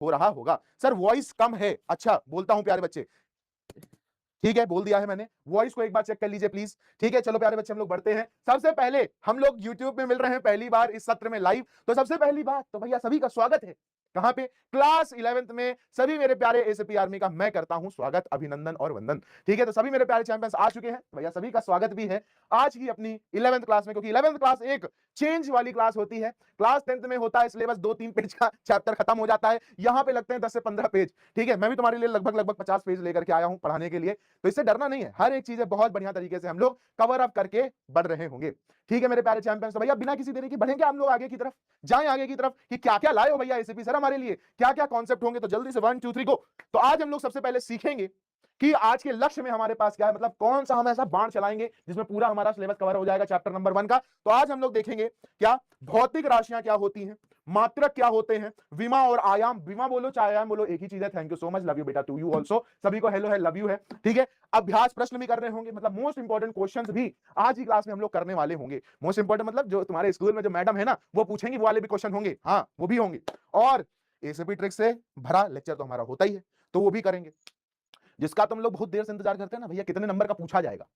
हो रहा होगा। सर वॉइस कम है, अच्छा बोलता हूं प्यारे बच्चे, ठीक है बोल दिया है मैंने, वॉइस को एक बार चेक कर लीजिए प्लीज। ठीक है चलो प्यारे बच्चे हम लोग बढ़ते हैं। सबसे पहले हम लोग यूट्यूब में मिल रहे हैं पहली बार इस सत्र में लाइव, तो सबसे पहली बात तो भैया सभी का स्वागत है। कहां पे? क्लास 11th में सभी मेरे प्यारे एसीपी आर्मी का मैं करता हूं स्वागत, अभिनंदन और वंदन। ठीक है तो सभी मेरे प्यारे चैंपियंस आ चुके हैं, भैया सभी का स्वागत भी है आज की अपनी 11th क्लास में, क्योंकि 11th क्लास एक चेंज वाली क्लास होती है। क्लास 10th में होता है सिलेबस 2-3 पेज का चैप्टर खत्म हो जाता है, यहां पे लगते हैं 10 से 15 पेज। ठीक है मैं भी तुम्हारे लिए लगभग 50 पेज लेकर के आया हूं पढ़ाने के लिए, तो इससे डरना नहीं है, हर एक चीजें बहुत बढ़िया तरीके से हम लोग कवर अप करके बढ़ रहे होंगे। ठीक है मेरे प्यारे चैंपियंस, तो भैया बिना किसी देरी के बढ़ेंगे हम लोग आगे की तरफ, जाएं आगे की तरफ कि क्या क्या लाए हो भैया एसीपी सर हमारे लिए, क्या क्या कॉन्सेप्ट होंगे, तो जल्दी से 1 2 3 गो। तो आज हम लोग सबसे पहले सीखेंगे कि आज के लक्ष्य में हमारे पास क्या है, मतलब कौन सा हम ऐसा बाण चलाएंगे जिसमें पूरा हमारा सिलेबस कवर हो जाएगा चैप्टर नंबर 1 का। तो आज हम लोग देखेंगे क्या भौतिक राशियां क्या होती हैं, मात्रक क्या होते हैं, विमा और आयाम, विमा बोलो चाहे आयाम बोलो एक ही चीज है। Thank you so much, love you बेटा, टू यू ऑल्सो, सभी को हेलो है लव यू है। ठीक है अभ्यास प्रश्न भी कर रहे होंगे, मतलब मोस्ट इंपॉर्टेंट क्वेश्चंस भी आज की क्लास में हम लोग करने वाले होंगे। मोस्ट इंपॉर्टेंट मतलब जो तुम्हारे स्कूल में जो मैडम है ना वो पूछेंगी वो वाले भी क्वेश्चन होंगे, हाँ वो भी होंगे। और एसीपी ट्रिक से भरा लेक्चर तो हमारा होता ही है, तो वो भी करेंगे, जिसका तुम लोग बहुत देर से इंतजार करते हैं ना भैया कितने नंबर का पूछा जाएगा,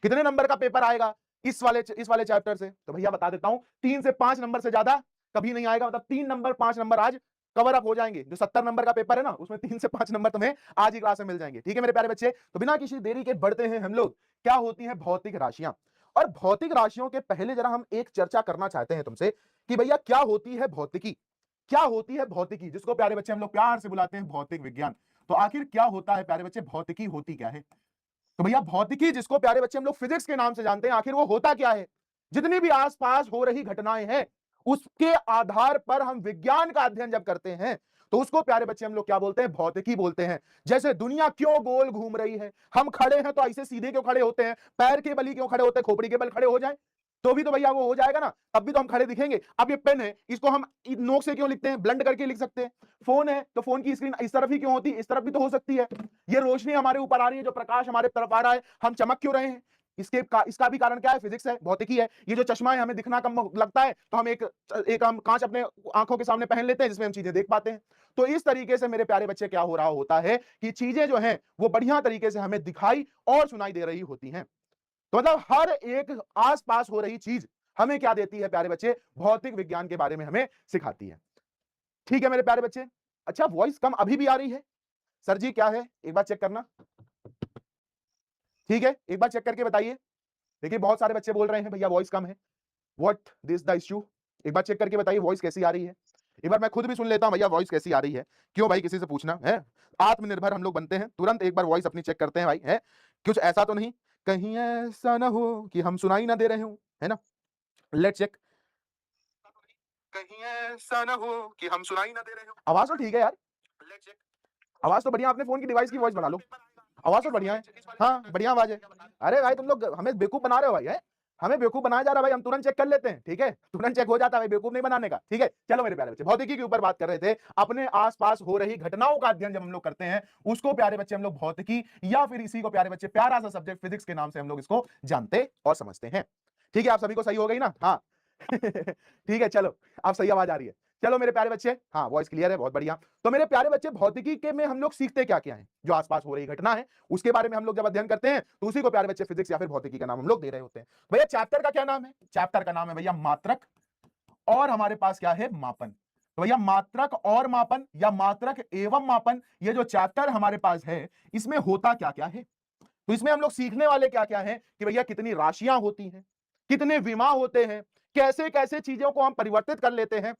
कितने नंबर का पेपर आएगा इस वाले चैप्टर से। तो भैया बता देता हूं 3 से 5 नंबर से ज्यादा कभी नहीं आएगा, मतलब 3 नंबर 5 नंबर आज कवर अप हो जाएंगे। जो 70 नंबर का पेपर है ना उसमें 3 से 5 नंबर तुम्हें आज ही क्लास में मिल जाएंगे। ठीक है मेरे प्यारे बच्चे, तो बिना किसी देरी के बढ़ते हैं हम लोग, क्या होती हैं भौतिक राशियां। और भौतिक राशियों के पहले जरा हम एक चर्चा करना चाहते हैं तुमसे कि भैया क्या होती है भौतिकी, क्या होती है भौतिकी, जिसको प्यारे बच्चे हम लोग प्यार से बुलाते हैं भौतिक विज्ञान। तो आखिर क्या होता है प्यारे बच्चे, भौतिकी होती क्या है? तो भैया भौतिकी जिसको प्यारे बच्चे हम लोग फिजिक्स के नाम से जानते हैं, आखिर वो होता क्या है? जितनी भी आसपास हो रही घटनाएं हैं उसके आधार पर हम विज्ञान का अध्ययन जब करते हैं तो उसको प्यारे बच्चे हम लोग क्या बोलते हैं, भौतिकी बोलते हैं। जैसे दुनिया क्यों गोल घूम रही है, हम खड़े हैं तो ऐसे सीधे क्यों खड़े होते हैं, पैर के बल ही क्यों खड़े होते हैं, खोपड़ी के बल खड़े हो जाए तो भी तो भैया वो हो जाएगा ना, तब भी तो हम खड़े दिखेंगे। अब ये पेन है इसको हम नोक से क्यों लिखते हैं, ब्लंड करके लिख सकते हैं। फोन है तो फोन की स्क्रीन इस तरफ ही क्यों होती है, इस तरफ भी तो हो सकती है। ये रोशनी हमारे ऊपर आ रही है, जो प्रकाश हमारे तरफ आ रहा है, हम चमक क्यों रहे हैं, इसका भी कारण क्या है, फिजिक्स है, भौतिकी है। ये जो चश्मा है हमें दिखना कम लगता है तो हम एक हम कांच अपने आंखों के सामने पहन लेते हैं जिसमें हम चीजें देख पाते हैं। तो इस तरीके से मेरे प्यारे बच्चे क्या हो रहा होता है कि चीजें जो हैं वो बढ़िया तरीके से हमें दिखाई और सुनाई दे रही होती हैं। तो मतलब हर एक आसपास हो रही चीज हमें क्या देती है प्यारे बच्चे, भौतिक विज्ञान के बारे में हमें सिखाती है। ठीक है मेरे प्यारे बच्चे। अच्छा वॉइस कम अभी भी आ रही है सर जी, क्या है एक बार चेक करना, ठीक है एक बार चेक करके बताइए। देखिए बहुत सारे बच्चे बोल रहे हैं भैया वॉइस कम है, व्हाट दिस द इश्यू, एक बार चेक करके बताइए वॉइस कैसी आ रही है। एक बार मैं खुद भी सुन लेता हूं भैया वॉइस कैसी आ रही है, क्यों भाई किसी से पूछना है, आत्मनिर्भर हम लोग बनते हैं, तुरंत एक बार वॉइस अपनी चेक करते हैं भाई, है कुछ ऐसा तो नहीं, कहीं ऐसा ना हो कि हम सुनाई ना दे रहे हो, है ना, लेट चेक, कहीं ऐसा ना हो कि हम सुनाई ना दे रहे हो, आवाज तो ठीक है यार, लेट चेक, आवाज तो बढ़िया, अपने फोन की डिवाइस की वॉइस बढ़ा लो, आवाज तो बढ़िया है, हाँ बढ़िया आवाज है। अरे भाई तुम लोग हमें बेवकूफ बना रहे हो भाई, है हमें बेवकूफ बनाया जा रहा है भाई, हम तुरंत चेक कर लेते हैं, ठीक है तुरंत चेक हो जाता है भाई, बेवकूफ नहीं बनाने का। ठीक है चलो मेरे प्यारे बच्चे, भौतिकी के ऊपर बात कर रहे थे, अपने आसपास हो रही घटनाओं का अध्ययन जब हम लोग करते हैं उसको प्यारे बच्चे हम लोग भौतिकी, या फिर इसी को प्यारे बच्चे प्यारा सा सब्जेक्ट फिजिक्स के नाम से हम लोग इसको जानते और समझते हैं। ठीक है आप सभी को सही हो गई ना, हाँ ठीक है चलो आप सही आवाज आ रही है। चलो मेरे प्यारे बच्चे, हाँ वॉइस क्लियर है, बहुत बढ़िया। तो मेरे प्यारे बच्चे भौतिकी के में हम लोग सीखते क्या क्या है, जो आसपास हो रही घटना है उसके बारे में हम लोग जब अध्ययन करते हैं तो उसी को प्यारे बच्चे फिजिक्स या फिर भौतिकी का नाम हम लोग दे रहे होते हैं। भैया चैप्टर का क्या नाम है, चैप्टर का नाम है भैया मात्रक, और हमारे पास क्या है, मापन। तो भैया मात्रक और मापन या मात्रक एवं मापन, ये जो चैप्टर हमारे पास है इसमें होता क्या क्या है। तो इसमें हम लोग सीखने वाले क्या क्या है कि भैया कितनी राशियां होती हैं, कितने विमा होते हैं, कैसे कैसे चीजों को हम परिवर्तित कर लेते हैं,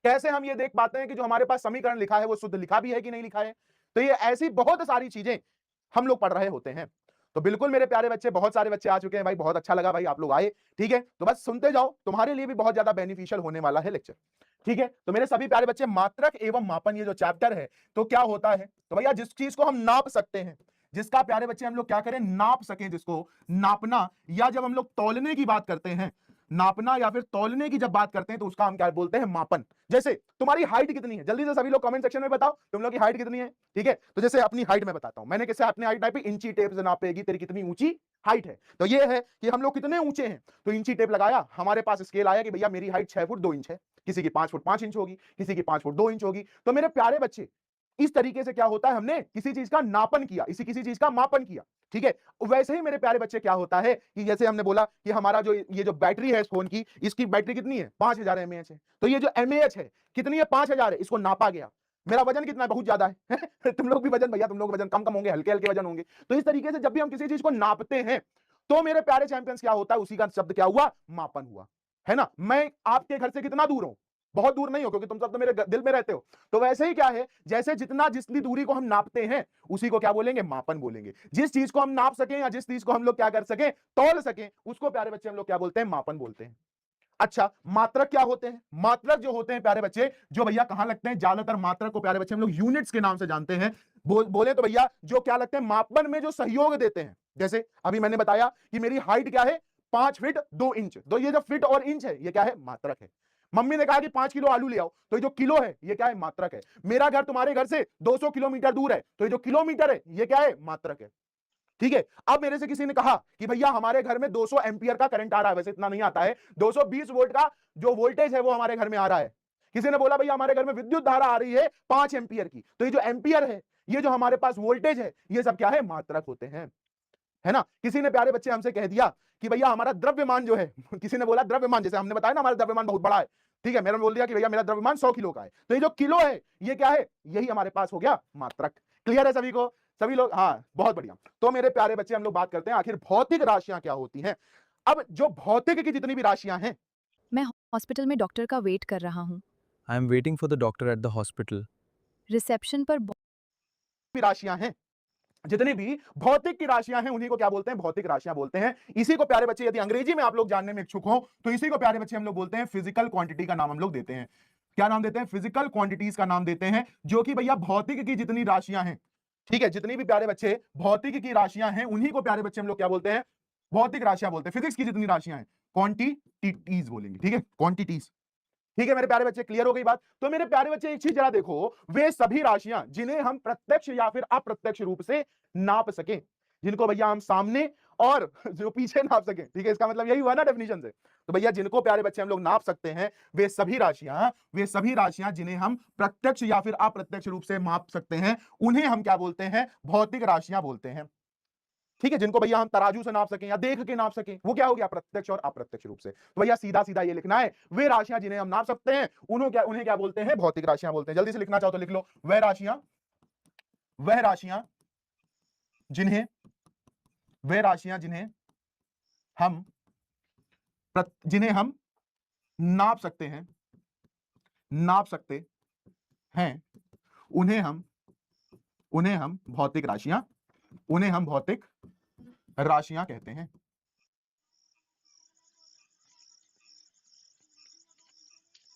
कैसे हम ये देख पाते हैं कि जो हमारे पास समीकरण लिखा है वो शुद्ध लिखा भी है कि नहीं लिखा है। तो ये ऐसी बहुत सारी चीजें हम लोग पढ़ रहे होते हैं। तो बिल्कुल मेरे प्यारे बच्चे, बहुत सारे बच्चे आ चुके हैं भाई, बहुत अच्छा लगा भाई आप लोग आए। ठीक है तो बस सुनते जाओ, तुम्हारे लिए भी बहुत ज्यादा बेनिफिशियल होने वाला है लेक्चर। ठीक है तो मेरे सभी प्यारे बच्चे, मात्रक एवं मापन ये जो चैप्टर है तो क्या होता है, तो भैया जिस चीज को हम नाप सकते हैं, जिसका प्यारे बच्चे हम लोग क्या करें, नाप सकें, जिसको नापना, या जब हम लोग तौलने की बात करते हैं नापना या फिर तौलने की जब बात करते हैं तो उसका हम क्या बोलते हैं, मापन। जैसे तुम्हारी हाइट कितनी है, जल्दी से सभी लोग कमेंट सेक्शन में बताओ तुम लोग की हाइट कितनी है। ठीक है, तो जैसे अपनी हाइट मैं बताता हूं, मैंने कैसे अपनी हाइट नापी, इंची टेप से नापेगी तेरी कितनी ऊंची हाइट है। तो ये है कि हम लोग कितने ऊंचे हैं, तो इंची टेप लगाया, हमारे पास स्केल आया कि भैया मेरी हाइट 6 फुट 2 इंच है, किसी की 5 फुट 5 इंच होगी, किसी की 5 फुट 2 इंच होगी। तो मेरे प्यारे बच्चे, इस तरीके से क्या होता है, हमने किसी चीज का नापन किया, इसी किसी चीज का मापन किया। ठीक है, वैसे ही मेरे प्यारे बच्चे क्या होता है कि जैसे हमने बोला कि हमारा जो ये जो बैटरी है इस फोन की, इसकी बैटरी कितनी है, 5000 mAh है। तो ये जो mAh है कितनी है, 5000 है, इसको नापा गया। मेरा वजन कितना है, बहुत ज्यादा है तुम लोग भी वजन, भैया तुम लोग वजन कम कम होंगे, हल्के हल्के वजन होंगे। तो इस तरीके से जब भी हम किसी चीज को नापते हैं तो मेरे प्यारे चैंपियंस क्या होता है, उसी का शब्द क्या हुआ, मापन हुआ, है ना। मैं आपके घर से कितना दूर हूं, बहुत दूर नहीं हो, क्योंकि तुम सब तो मेरे दिल में रहते हो। तो वैसे ही क्या है, जैसे जितनी दूरी को हम नापते हैं उसी को क्या बोलेंगे, मापन बोलेंगे। जिस चीज को हम नाप सकें या जिस चीज को हम लोग क्या कर सकें, तौल सकें, उसको प्यारे बच्चे हम लोग क्या बोलते हैं, मापन बोलते हैं। अच्छा, मात्रक क्या होते हैं, मात्रक जो होते हैं प्यारे बच्चे, जो भैया कहां लगते हैं, ज्यादातर मात्रक को प्यारे बच्चे हम लोग यूनिट्स के नाम से जानते हैं। बोले तो भैया जो क्या लगते हैं, मापन में जो सहयोग देते हैं। जैसे अभी मैंने बताया कि मेरी हाइट क्या है, 5 फीट 2 इंच। तो ये जो फीट और इंच है ये क्या है, मात्रक है। मम्मी ने कहा कि 5 किलो आलू ले आओ, तो ये जो किलो है ये क्या है, मात्रक है। मेरा घर तुम्हारे घर से 200 किलोमीटर दूर है, तो ये जो किलोमीटर है ये क्या है, मात्रक है। ठीक है, अब मेरे से किसी ने कहा कि भैया हमारे घर में 200 एम्पियर का करंट आ रहा है, वैसे इतना नहीं आता है, 220 वोल्ट का जो वोल्टेज है वो हमारे घर में आ रहा है। किसी ने बोला भैया हमारे घर में विद्युत धारा आ रही है 5 एम्पियर की। तो ये जो एम्पियर है, ये जो हमारे पास वोल्टेज है, ये सब क्या है, मात्रक होते हैं, है ना। किसी ने प्यारे बच्चे हमसे कह दिया कि भैया हमारा द्रव्यमान जो है किसी ने बोला द्रव्यमान, जैसे हमने बताया ना हमारा द्रव्यमान बहुत बड़ा है। ठीक है, मैंने बोल दिया कि भैया मेरा द्रव्यमान 100 किलो का है, तो ये जो किलो है ये क्या है, यही हमारे पास हो गया मात्रक। क्लियर है सभी को, सभी लोग, हाँ बहुत बढ़िया। तो मेरे प्यारे बच्चे हम लोग बात करते हैं आखिर भौतिक राशियां क्या होती हैं। अब जो भौतिक की जितनी भी राशियां हैं, मैं हॉस्पिटल में डॉक्टर का वेट कर रहा हूँ। I am waiting for the doctor at the hospital. Reception पर भी राशियां हैं, जितनी भी भौतिक की राशियां हैं उन्हीं को क्या बोलते हैं, भौतिक राशियां बोलते हैं। इसी को प्यारे बच्चे, यदि अंग्रेजी में आप लोग जानने में इच्छुक हो तो इसी को प्यारे बच्चे हम लोग बोलते हैं फिजिकल क्वांटिटी का नाम हम लोग देते हैं। क्या नाम देते हैं, फिजिकल क्वांटिटीज का नाम देते हैं, जो कि भैया भौतिक की जितनी राशियां हैं। ठीक है, जितनी भी प्यारे बच्चे भौतिक की राशियां हैं उन्हीं को प्यारे बच्चे हम लोग क्या बोलते हैं, भौतिक राशियां बोलते हैं। फिजिक्स की जितनी राशियां हैं क्वांटिटीज बोलेंगे, ठीक है, क्वांटिटीज। ठीक है मेरे प्यारे बच्चे, क्लियर हो गई बात। तो मेरे प्यारे बच्चे एक चीज जरा देखो, वे सभी राशियां जिन्हें हम प्रत्यक्ष या फिर अप्रत्यक्ष रूप से नाप सकें, जिनको भैया हम सामने और जो पीछे नाप सकें। ठीक है, इसका मतलब यही हुआ ना डेफिनेशन से। तो भैया जिनको प्यारे बच्चे हम लोग नाप सकते हैं, वे सभी राशियां जिन्हें हम प्रत्यक्ष या फिर अप्रत्यक्ष रूप से माप सकते हैं, उन्हें हम क्या बोलते हैं, भौतिक राशियां बोलते हैं। ठीक है, जिनको भैया हम तराजू से नाप सकें या देख के नाप सकें, वो क्या हो गया, प्रत्यक्ष और अप्रत्यक्ष रूप से। तो भैया सीधा सीधा ये लिखना है, वे राशियां जिन्हें हम नाप सकते हैं उन्हें क्या बोलते हैं, भौतिक राशियां बोलते हैं। जल्दी से लिखना चाहो तो लिख लो, वह राशियां जिन्हें हम जिन्हें हम नाप सकते हैं, उन्हें हम भौतिक राशियां कहते हैं।